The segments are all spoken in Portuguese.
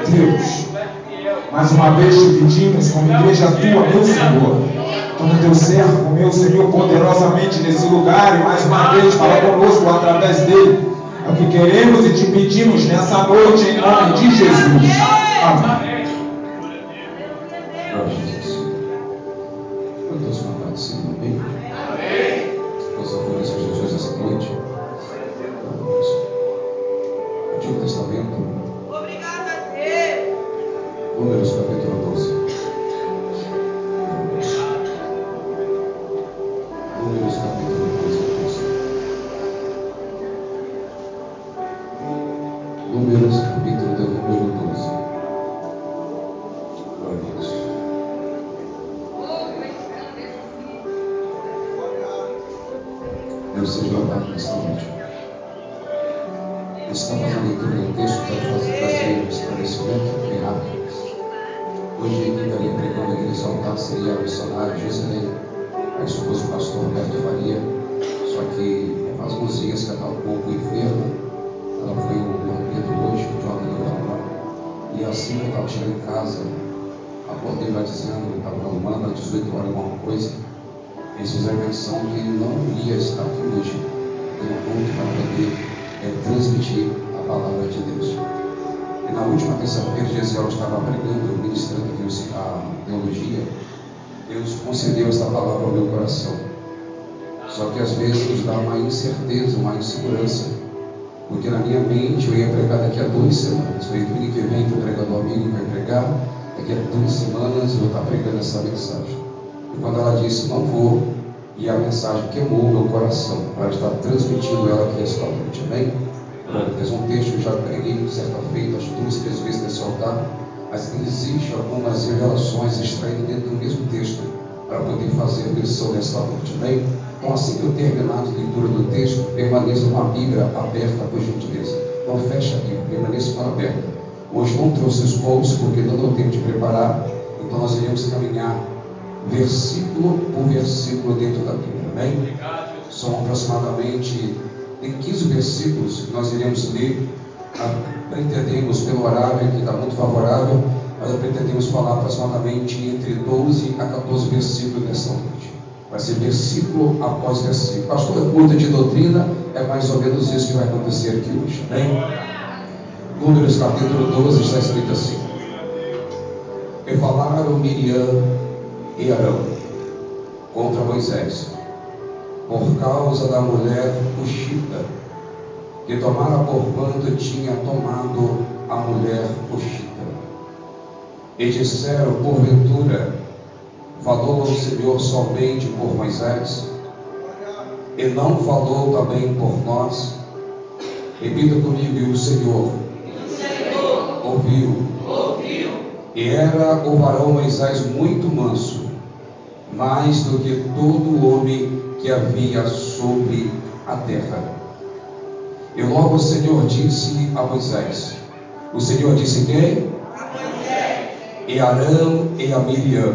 Deus, mais uma vez te pedimos, como igreja tua, meu Senhor, toma teu servo, meu Senhor, poderosamente nesse lugar, e mais uma vez fala conosco através dele. É o que queremos e te pedimos nessa noite, em nome de Jesus. Amém. Quantos mandados se não bem? Nós adoramos a Jesus essa noite. Antigo Testamento. Obrigado a Deus. Números capítulo 12. Números capítulo 12. Números capítulo de número 12. Glória a Deus. Deus seja louvado nesta noite. Estamos fazendo leitura do texto para fazer um esclarecimento bem rápido. Hoje quem estaria pregando aqui nesse altar seria a missionária Giselene, a esposa do pastor Roberto Faria, só que faz uns dias que ela está um pouco enferma. Ela foi um Pedro hoje, o jovem do Granada, e assim que eu estava chegando em casa, acordei lá dizendo, estava arrumando às 18 horas alguma coisa. Eles fizeram menção que não ia estar aqui hoje no culto para poder transmitir a palavra de Deus. E na última terça-feira, Gesiel estava pregando, ministrando aqui a teologia. Deus concedeu esta palavra ao meu coração. Só que às vezes nos dá uma incerteza, uma insegurança, porque na minha mente eu ia pregar daqui a 2 semanas. Foi domingo que vem que o pregador amigo vai pregar, daqui a 2 semanas eu vou estar pregando essa mensagem. E quando ela disse não vou, e a mensagem queimou o meu coração para estar transmitindo ela aqui esta noite, amém? Fez um texto que eu já preguei certa feita, acho 2, 3 vezes nesse altar, mas existem algumas revelações extraídas dentro do mesmo texto para poder fazer a lição nesta noite, amém? Então assim que eu terminar a leitura do texto, permaneça com a Bíblia aberta, por gentileza. Não feche a Bíblia, permaneça com ela aberta. Hoje não trouxe os pontos porque não deu tempo de preparar, então nós iremos caminhar versículo por versículo dentro da Bíblia, amém? São aproximadamente 15 versículos que nós iremos ler. Pretendemos, pelo horário que está muito favorável, nós pretendemos falar aproximadamente entre 12 a 14 versículos nessa noite. Vai ser versículo após versículo. Pastor, curta de doutrina, é mais ou menos isso que vai acontecer aqui hoje, amém? Números capítulo 12 está escrito assim: e falaram Miriam e Arão contra Moisés por causa da mulher Cuxita, que tomara por quanto tinha tomado a mulher Cuxita. E disseram, porventura, falou o Senhor somente por Moisés, e não falou também por nós? Repita comigo, e o Senhor ouviu. E era o varão Moisés muito manso, mais do que todo homem que havia sobre a terra. E logo o Senhor disse a Moisés, o Senhor disse quem? A Moisés. E Arão e a Miriam,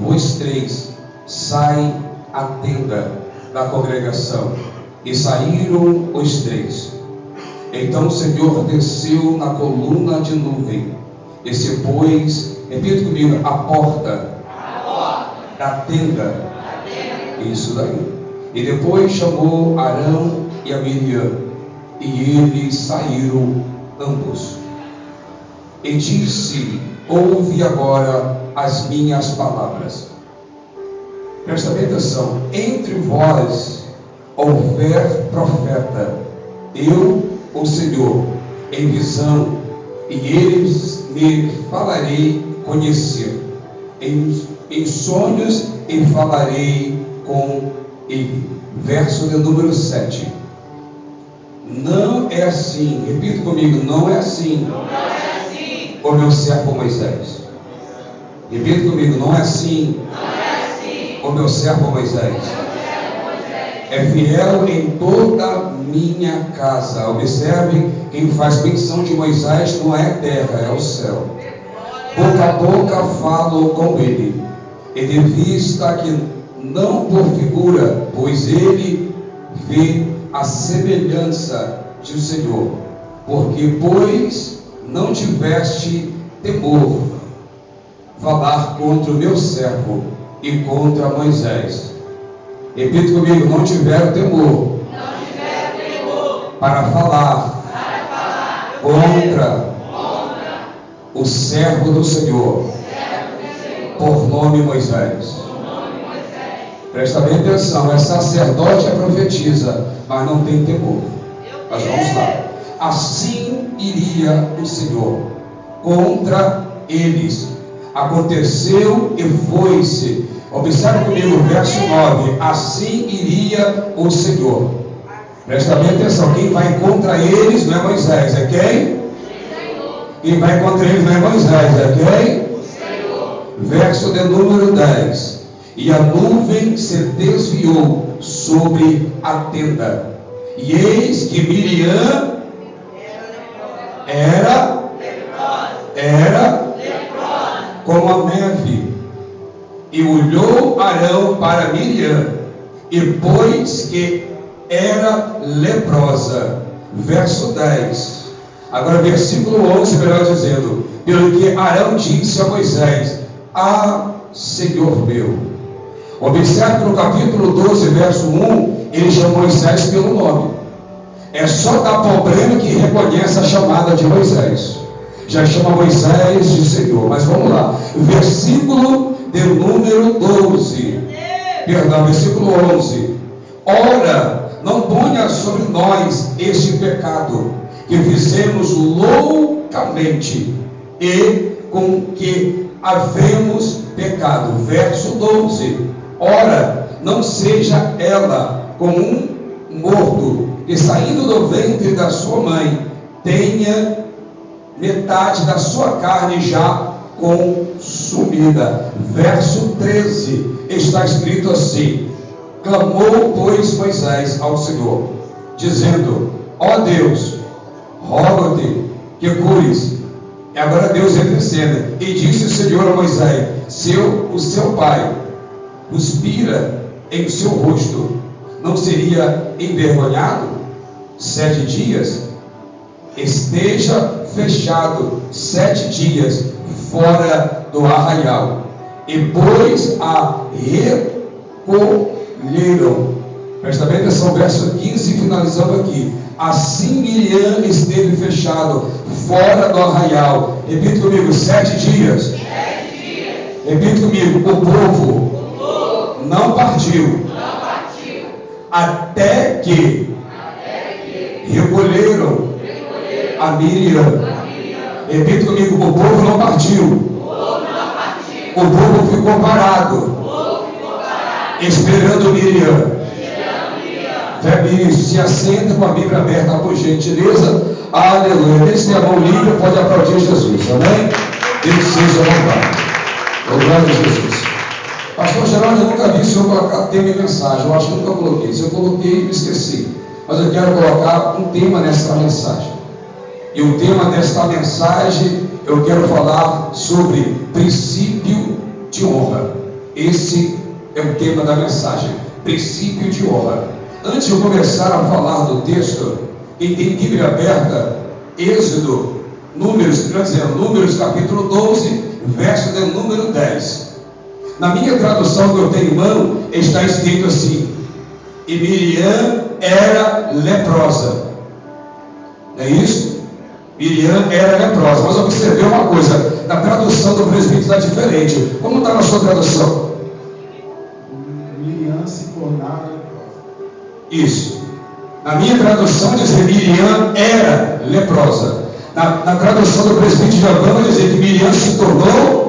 vós 3, saem à tenda da congregação. E saíram os 3. Então o Senhor desceu na coluna de nuvem, e se pôs, repita comigo, a porta da tenda. Isso daí. E depois chamou Arão e a Miriam, e eles saíram ambos. E disse, ouve agora as minhas palavras. Presta bem atenção. Entre vós houver profeta, eu, o Senhor, em visão, e eles me falarei conhecer. Em sonhos e falarei com ele. Verso de número 7. Não é assim, repita comigo, não é assim, o meu servo Moisés. Repita comigo, não é assim, o meu servo Moisés. É fiel em toda minha casa. Observe, quem faz menção de Moisés não é a terra, é o céu. Boca a boca falo com ele, e de vista que não por figura, pois ele vê a semelhança do Senhor. Porque, pois, não tiveste temor falar contra o meu servo e contra Moisés. Repita comigo: não tiveram temor para falar contra o servo do Senhor, por nome Moisés. Presta bem atenção, é sacerdote, é profetiza, mas não tem temor. Mas vamos lá. Assim iria o Senhor contra eles. Aconteceu e foi-se. Observe comigo o verso 9. Assim iria o Senhor. Presta bem atenção, quem vai contra eles não é Moisés, é quem? Quem vai contra eles não é Moisés, é quem? Verso de número 10. E a nuvem se desviou sobre a tenda, e eis que Miriam era como a neve. E olhou Arão para Miriam, e pôs que era leprosa. Verso 10. Agora versículo 11, melhor dizendo: pelo que Arão disse a Moisés: ah, Senhor meu. Observe no capítulo 12, verso 1, ele chama Moisés pelo nome. É só da problema que reconhece a chamada de Moisés. Já chama Moisés de Senhor. Mas vamos lá. Versículo de número 12. Perdão, versículo 11. Ora, não ponha sobre nós este pecado que fizemos loucamente e com que havemos pecado. Verso 12. Ora, não seja ela como um morto que, saindo do ventre da sua mãe, tenha metade da sua carne já consumida. Verso 13, está escrito assim: clamou, pois, Moisés ao Senhor, dizendo: ó Deus, rogo-te que cures. E agora Deus entra em cena. E disse o Senhor a Moisés: se o seu pai cuspira em seu rosto, não seria envergonhado? 7 dias? Esteja fechado 7 dias fora do arraial. E pois a recolheram. Presta bem atenção, verso 15, finalizando aqui. Assim Miriam esteve fechado fora do arraial. Repita comigo: 7 dias. Repita comigo: o povo não partiu até que recolheram a Miriam. Repita comigo: o povo não partiu. O povo ficou parado, esperando Miriam. Se assenta com a Bíblia aberta, por gentileza. Aleluia. Quem tem a mão livre pode aplaudir Jesus. Amém? Deus seja louvado. Louvado Jesus. Pastor Geraldo, eu nunca vi o senhor colocar tema e mensagem. Eu acho que nunca coloquei. Se eu coloquei, me esqueci. Mas eu quero colocar um tema nesta mensagem. E o tema desta mensagem, eu quero falar sobre princípio de honra. Esse é o tema da mensagem. Princípio de honra. Antes de eu começar a falar do texto, quem tem Bíblia aberta, Êxodo, Números capítulo 12, verso de número 10. Na minha tradução que eu tenho em mão, está escrito assim: e Miriam era leprosa. Não é isso? Miriam era leprosa. Mas observei uma coisa, na tradução do presbítero está diferente. Como está na sua tradução? Miriam se tornara leprosa. Isso. Na minha tradução diz que Miriam era leprosa. Na tradução do presbítero Giovanni vai dizer que Miriam se tornou.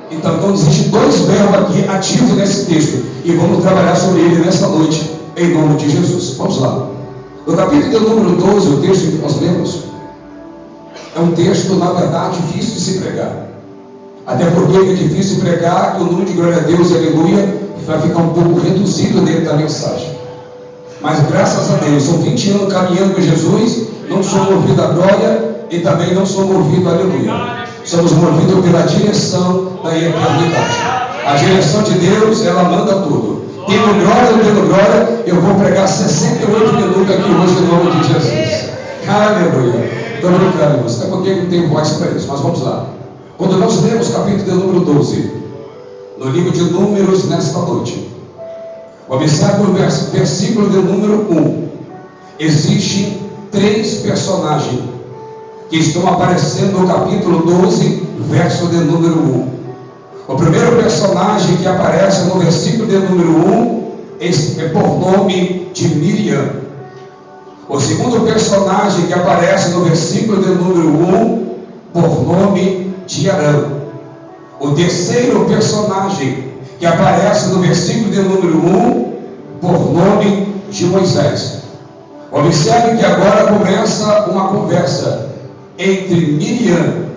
Então existem 2 verbos aqui ativos nesse texto. E vamos trabalhar sobre ele nessa noite, em nome de Jesus. Vamos lá. No capítulo número 12, o texto que nós lemos, é um texto, na verdade, difícil de se pregar. Até porque é difícil de pregar, que o número de glória a Deus, aleluia, vai ficar um pouco reduzido dentro da mensagem. Mas graças a Deus, são 20 anos caminhando com Jesus, não sou movido à glória e também não sou movido à aleluia. Somos movidos pela direção da eternidade. A direção de Deus, ela manda tudo. Tendo glória ou tendo glória, eu vou pregar 68 minutos aqui hoje em nome de Jesus. Aleluia. Estou brincando, até porque não tenho voz para isso, mas vamos lá. Quando nós lemos o capítulo de número 12, no livro de Números, nesta noite, observe o versículo de número 1. Existem 3 personagens que estão aparecendo no capítulo 12, verso de número 1. O primeiro personagem que aparece no versículo de número 1 é por nome de Miriam. O segundo personagem que aparece no versículo de número 1, por nome de Arão. O terceiro personagem que aparece no versículo de número 1, por nome de Moisés. Observe que agora começa uma conversa entre Miriam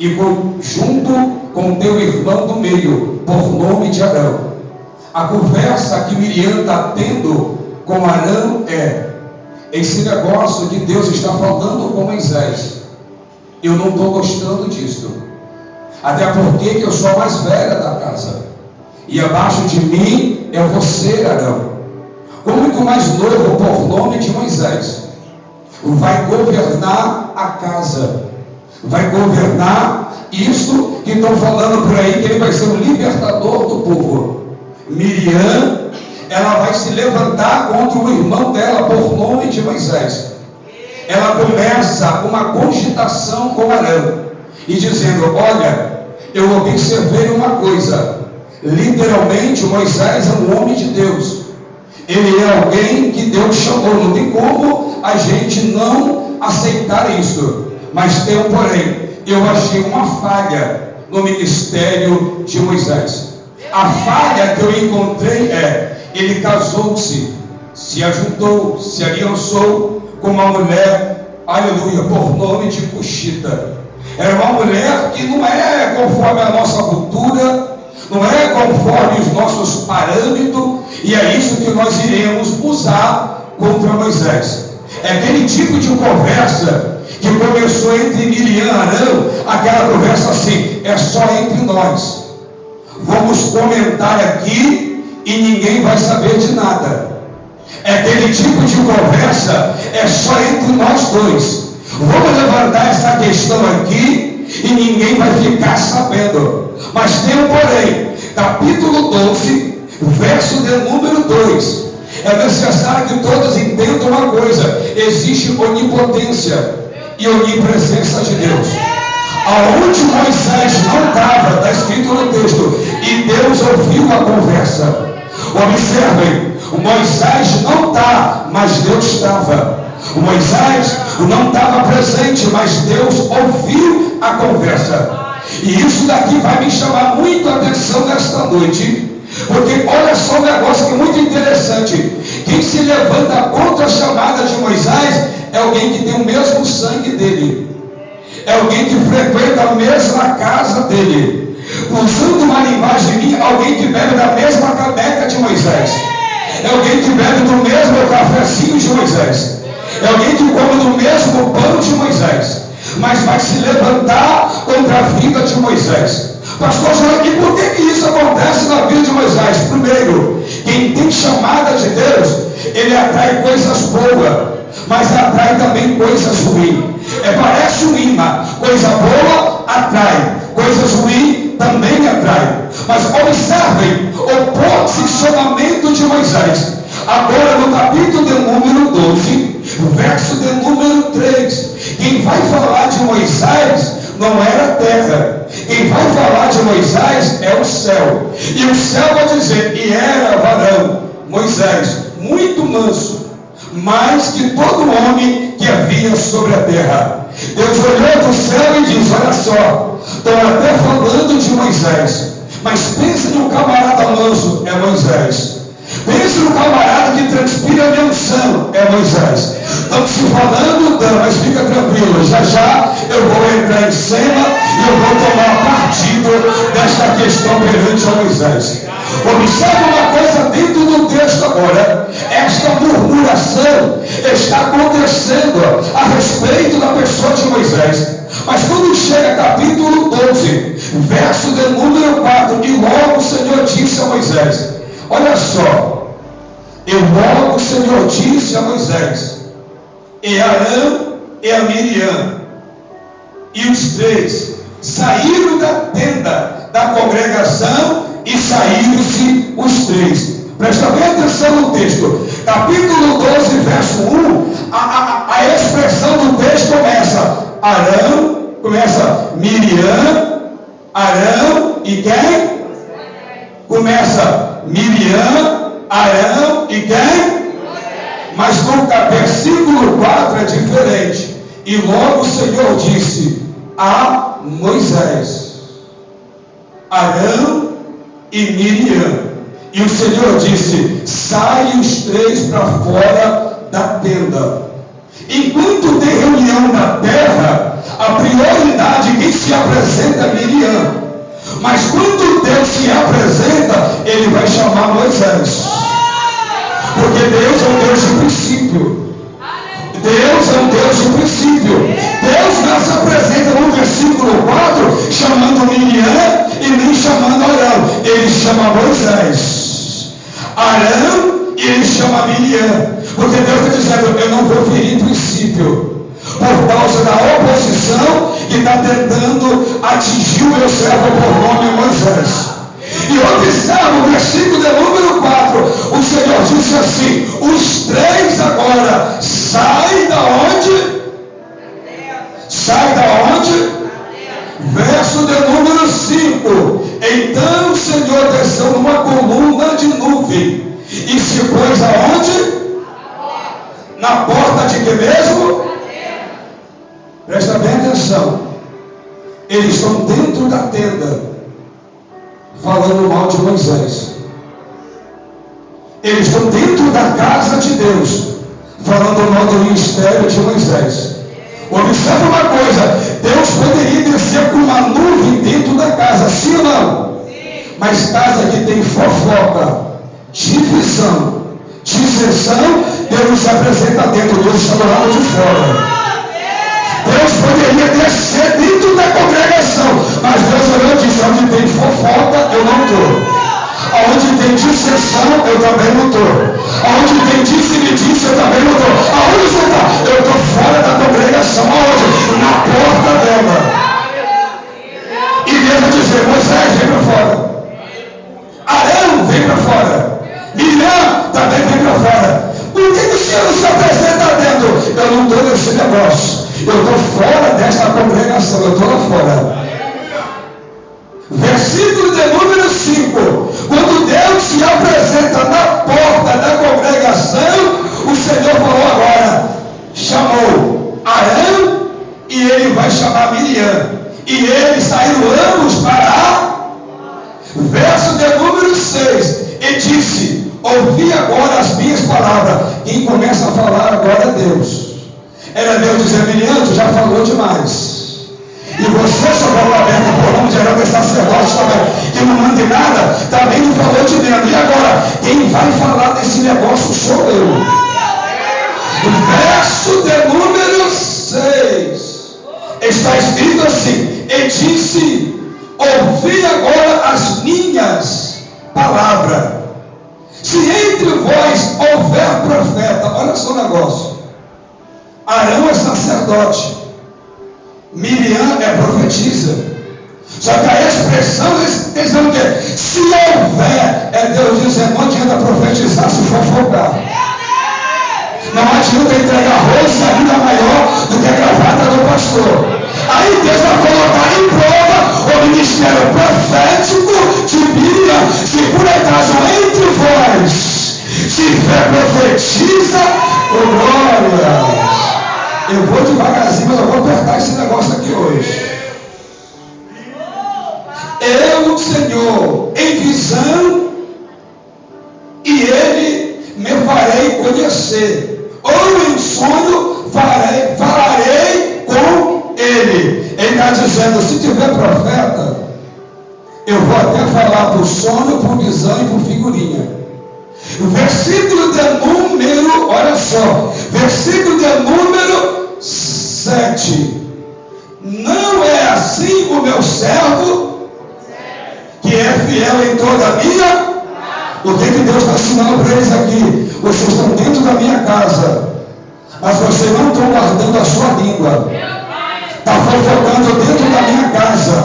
e junto com teu irmão do meio, por nome de Arão. A conversa que Miriam está tendo com Arão é esse negócio que Deus está falando com Moisés. Eu não estou gostando disso. Até porque eu sou a mais velha da casa. E abaixo de mim é você, Arão. O único mais novo, por nome de Moisés, vai governar a casa. Vai governar isso que estão falando por aí, que ele vai ser o libertador do povo. Miriam, ela vai se levantar contra o irmão dela por nome de Moisés. Ela começa uma cogitação com Arão e dizendo: olha, eu observei uma coisa. Literalmente, Moisés é um homem de Deus. Ele é alguém que Deus chamou. Não tem como a gente não aceitar isso. Mas tem um porém. Eu achei uma falha no ministério de Moisés. A falha que eu encontrei é: ele casou-se, se ajuntou, se aliançou com uma mulher, aleluia, por nome de Cuxita. Era uma mulher que não é conforme a nossa cultura, não é conforme os nossos parâmetros, e é isso que nós iremos usar contra Moisés. É aquele tipo de conversa que começou entre Miriam e Arão, aquela conversa assim: é só entre nós. Vamos comentar aqui e ninguém vai saber de nada. É aquele tipo de conversa, é só entre nós dois. Vamos levantar essa questão aqui e ninguém vai ficar sabendo. Mas tem um porém. Capítulo 12, verso de número 2. É necessário que todos entendam uma coisa: existe onipotência e onipresença de Deus. Aonde Moisés não estava, está escrito no texto, e Deus ouviu a conversa. Observem, o Moisés não está, mas Deus estava. O Moisés não estava presente, mas Deus ouviu a conversa. E isso daqui vai me chamar muito a atenção nesta noite, porque olha só um negócio que é muito interessante. Quem se levanta contra a chamada de Moisés é alguém que tem o mesmo sangue dele. É alguém que frequenta a mesma casa dele. Usando uma linguagem minha, alguém que bebe da mesma caneca de Moisés. É alguém que bebe do mesmo cafezinho de Moisés. É alguém que come do mesmo pão de Moisés. Mas vai se levantar contra a vida de Moisés. Pastor, e por que isso acontece na vida de Moisés? Primeiro, quem tem chamada de Deus, ele atrai coisas boas, mas atrai também coisas ruins. Parece um imã. Coisa boa atrai, coisas ruins também atrai. Mas observem o posicionamento de Moisés. Agora no capítulo de número 12, verso de número 3. Quem vai falar de Moisés não era a terra. Quem vai falar de Moisés é o céu. E o céu vai dizer: e era varão, Moisés, muito manso, mais que todo homem que havia sobre a terra. Deus olhou do céu e disse: olha só, estão até falando de Moisés, mas pense no camarada manso, é Moisés. Pense no camarada que transpira menção, é Moisés. Estamos se falando, mas fica tranquilo, já já eu vou entrar em cena e eu vou tomar partido desta questão perante a Moisés. Observe uma coisa dentro do texto agora. Esta murmuração está acontecendo a respeito da pessoa de Moisés. Mas quando chega capítulo 12, verso de número 4, e logo o Senhor disse a Moisés: olha só, e logo o Senhor disse a Moisés, e Arão e a Miriam, e os três Saíram da tenda da congregação e saíram-se os três. Presta bem atenção no texto. Capítulo 12, verso 1. A expressão do texto começa Miriam, Arão e quem? Começa Miriam, Arão e quem? Mas no versículo 4 é diferente. E logo o Senhor disse a Moisés, Arão e Miriam. E o Senhor disse: sai os três para fora da tenda. Enquanto tem reunião na terra, a prioridade quem se apresenta é Miriam. Mas quando Deus se apresenta, Ele vai chamar Moisés. Porque Deus é um Deus de princípio. Deus é um Deus de princípio. Deus não se apresenta no versículo 4 chamando Miriam e nem chamando Arão. Ele chama Moisés, Arão, e ele chama Miriam. Porque Deus está dizendo: eu não vou ferir princípio por causa da oposição que está tentando atingir o meu servo por nome Moisés. E observa o versículo de número 4. O Senhor disse assim: os três agora saem da onde? Sai da onde? Verso de número 5. Então o Senhor desceu numa coluna de nuvem e se pôs aonde? Na porta de que mesmo? Presta bem atenção. Eles estão dentro da tenda falando mal de Moisés. Eles estão dentro da casa de Deus falando mal do ministério de Moisés. Observe uma coisa: Deus poderia descer com uma nuvem dentro da casa, sim ou não? Sim. Mas casa que tem fofoca, divisão, dissensão, Deus se apresenta dentro, Deus está do lado de fora. Deus poderia descer dentro da congregação, mas Deus olhou e disse: onde tem fofoca, eu não estou. Aonde tem dissensão, eu também não estou. Aonde tem disse-me-disse, eu também não estou. Aonde você está? Eu estou fora da congregação. Aonde? Na porta dela. E Deus vai dizer: Moisés, vem para fora. Arão, vem para fora. Miriam, também vem para fora. Por que o Senhor se apresenta dentro? Eu não estou nesse negócio. Eu estou fora desta congregação. Eu estou lá fora. Versículo de número 5. Quando Deus se apresenta na porta da congregação, o Senhor falou agora, chamou Arão e ele vai chamar Miriam. E eles saíram ambos para verso de número 6. E disse: ouvi agora as minhas palavras. Quem começa a falar agora é Deus. Era Deus dizer: Miriam, tu já falou demais. E você, só falou aberta por nome de Arão, que sacerdote também, que não manda em nada, também não falou de dentro. E agora, quem vai falar desse negócio sou eu. Verso de número 6. Está escrito assim: e disse: ouvi agora as minhas palavras. Se entre vós houver profeta, olha só o negócio. Arão é sacerdote, Miriam é profetisa. Só que a expressão eles vão dizer: se houver, é Deus dizendo: não adianta profetizar se fofocar. Não adianta entregar arroz, ainda maior do que a gravata do pastor. Aí Deus vai colocar em prova o ministério profético de Miriam. Se por acaso entre vós tiver profetiza, glória. Eu vou devagarzinho, mas eu vou apertar esse negócio aqui hoje. Eu, Senhor, em visão, e Ele me farei conhecer. Ou em sonho, falarei com Ele. Ele está dizendo: se tiver profeta, eu vou até falar por sonho, por visão e por figurinha. Versículo de número, olha só, versículo de número 7. Não é assim o meu servo, que é fiel em toda a minha. O que Deus está ensinando para eles aqui? Vocês estão dentro da minha casa, mas vocês não estão guardando a sua língua. Está fofocando dentro da minha casa.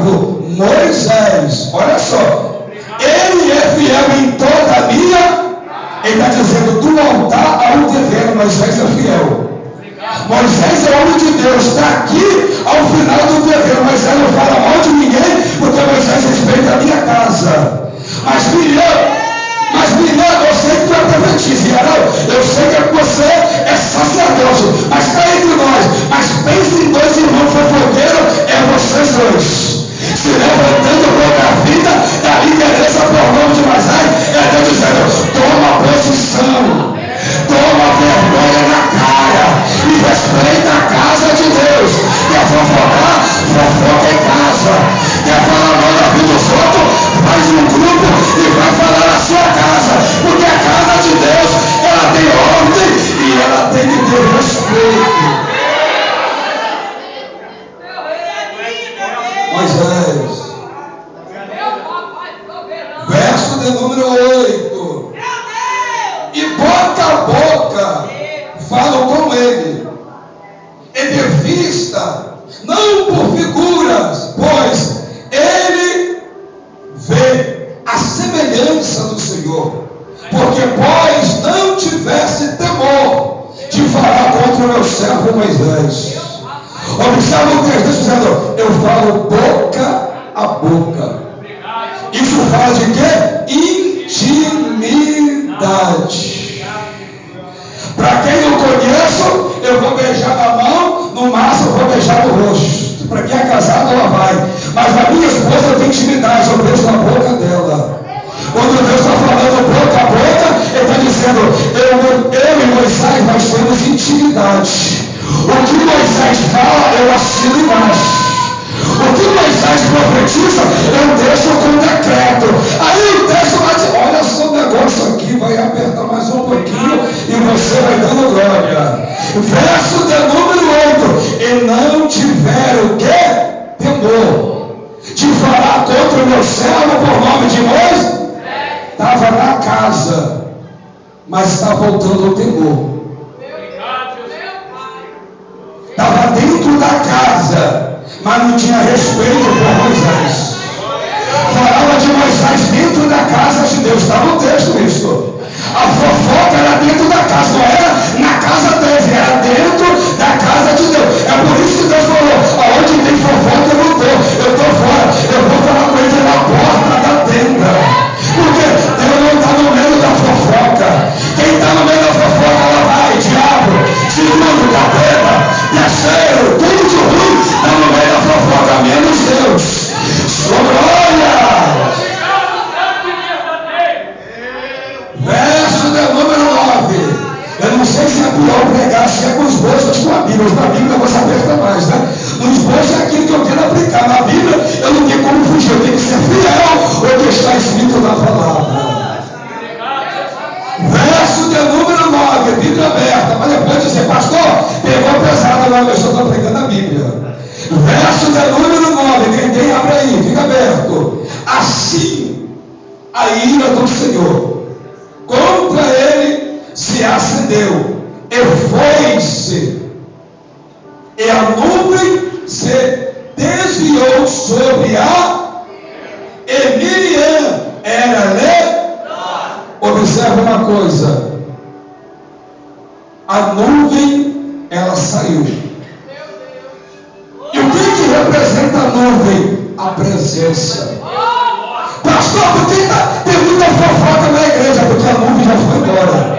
servo Moisés, olha só, ele é fiel em toda a minha. Ele está dizendo, do altar ao terreno, Moisés é fiel. Moisés é o homem de Deus, está aqui ao final do terreno. Moisés não fala mal de ninguém, porque Moisés respeita a minha casa. Mas Miriam, eu sei que tu é profetisa, eu sei que você é sacerdote, mas está entre nós. Mas pense em dois irmãos fofoqueiros, é vocês dois. Se levantando contra a vida da liderança por nome de Moisés, é Deus dizendo, toma posição, toma vergonha na cara e respeita a casa de Deus. Quer fofocar? Fofoca em casa. Quer falar mal da vida dos outros? Faz um grupo e vai falar na sua casa, porque a casa de Deus, ela tem ordem e ela tem que ter respeito. Moisés, verso de número 8, e boca a boca falo com ele, e de vista, não por figuras, pois ele vê a semelhança do Senhor, porque pois não tivesse temor de falar contra o meu servo Moisés. Observa o texto dizendo, eu falo boca a boca. Isso fala de quê? Intimidade. Para quem não conheço, eu vou beijar na mão, no máximo eu vou beijar no rosto. Para quem é casado, ela vai. Mas a minha esposa tem intimidade, eu beijo na boca dela. Quando Deus está falando boca a boca, Ele está dizendo, eu e Moisés, nós temos intimidade. O que Moisés fala, eu assino embaixo. O que Moisés profetiza, eu deixo com decreto. Aí o texto vai dizer, olha só o negócio aqui, vai apertar mais um pouquinho e você vai dando glória. Verso de número 8, e não tiver o que? Temor de falar contra o meu servo por nome de Moisés. Estava na casa, mas está voltando o temor. Estava dentro da casa, mas não tinha respeito por Moisés. Falava de Moisés dentro da casa de Deus. Está no texto isso. A fofoca era dentro da casa, não era na casa dele, era dentro da casa de Deus. É por isso que Deus falou, aonde tem fofoca eu não estou, eu estou fora, eu vou falar com ele na porta da tenda. Porque Deus não está no meio da fofoca. Quem está no meio da fofoca, ela vai, diabo, segundo, capeta, terceiro, tudo de ruim, está no meio da fofoca, menos Deus. Sua glória. Verso de número 9. Eu não sei se é pior pregar, se é com os bois ou com a Bíblia. Os da Bíblia você aperta mais, né? Nos bois é aquilo que eu quero aplicar. Na Bíblia eu não tenho como fugir, eu tenho que ser fiel ao que está escrito na palavra. Verso de número 9, Bíblia aberta. Mas depois dizer, pastor, pegou pesado, não, eu só estou pregando a Bíblia. Verso de número 9, quem tem, abre aí, fica aberto. Assim, a ira do Senhor contra ele se acendeu, e foi-se, e a nuvem se desviou sobre e Miriam era Observa uma coisa, a nuvem ela saiu. E o que representa a nuvem? A presença. Pastor, por que tem muita fofoca na igreja? Porque a nuvem já foi embora.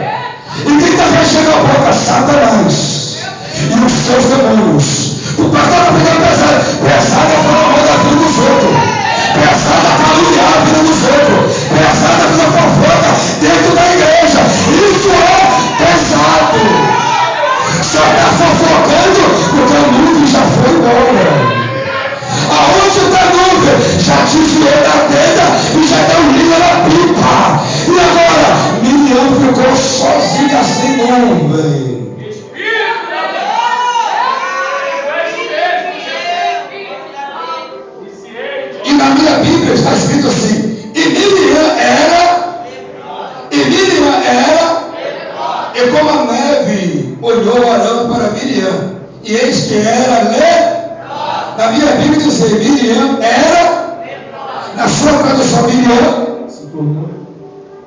E quem está fechando a boca? Satanás e os seus demônios. O pastor está pegando pesado. Pesado é falar mal da vida dos outros. Pesado é caluniar a vida dos outros. Pesado é fazer fofoca dentro da igreja. Isso é pesado. Só está fofocando porque a nuvem já foi embora. Aonde está a nuvem? Já desviou da tenda e já deu linha na pipa. E agora? Miriam ficou sozinha sem nuvem. E na minha Bíblia está escrito assim: e Miriam era, e como a neve olhou Arão para Miriam, e eis que era Na minha Bíblia diz: Miriam era, na sua tradução, Miriam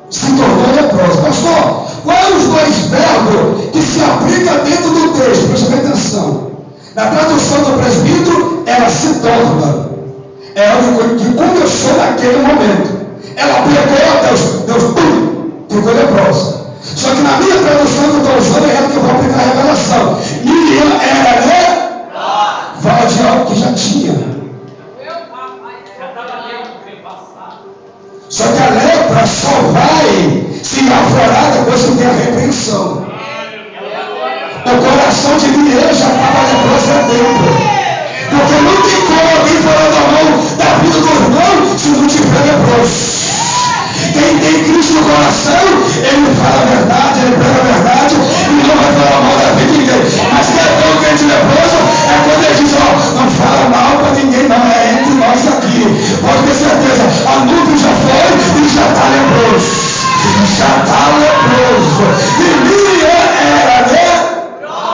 se tornou leprosa. Pastor, quais os dois verbos que se aplicam dentro do texto? Preste atenção. Na tradução do presbítero, ela se torna. É algo que começou naquele momento. Ela pegou, Deus ficou leprosa. Só que na minha tradução que eu estou usando é ela que eu vou aplicar a revelação. Miriam era leprosa. Fala de algo que já tinha. Só que a lepra só vai se aflorar depois que tem a repreensão. O coração de Miriam já estava leproso dentro. Porque não tem